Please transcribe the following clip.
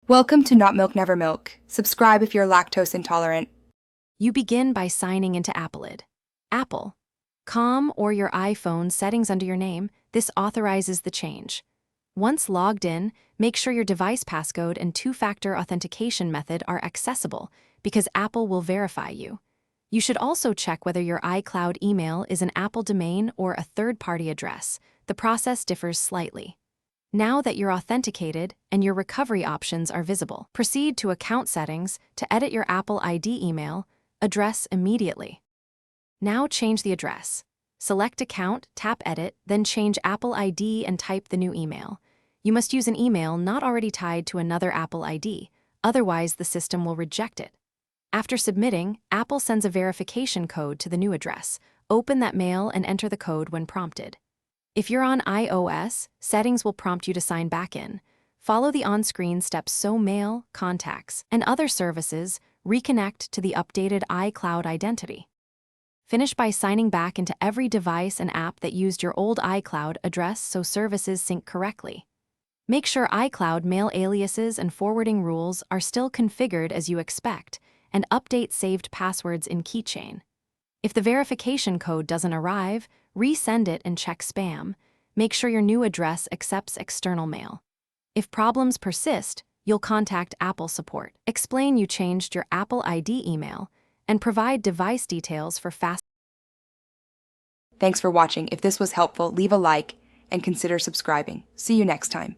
Welcome to Not Milk Never Milk. Subscribe if you're lactose intolerant. You begin by signing into Icloud. Apple. Com or your iPhone settings under your name, this authorizes the change. Once logged in, make sure your device passcode and two-factor authentication method are accessible because Apple will verify you. You should also check whether your iCloud email is an Apple domain or a third-party address. The process differs slightly. Now that you're authenticated and your recovery options are visible, proceed to Account Settings to edit your Apple ID email address immediately. Now change the address. Select Account, tap Edit, then change Apple ID and type the new email. You must use an email not already tied to another Apple ID, otherwise the system will reject it. After submitting, Apple sends a verification code to the new address. Open that mail and enter the code when prompted. If you're on iOS, settings will prompt you to sign back in. Follow the on-screen steps so Mail, Contacts, and other services reconnect to the updated iCloud identity. Finish by signing back into every device and app that used your old iCloud address so services sync correctly. Make sure iCloud mail aliases and forwarding rules are still configured as you expect, and update saved passwords in Keychain. If the verification code doesn't arrive, resend it and check spam. Make sure your new address accepts external mail. If problems persist, you'll contact Apple support. Explain you changed your Apple ID email and provide device details for fast. Thanks for watching. If this was helpful, leave a like and consider subscribing. See you next time.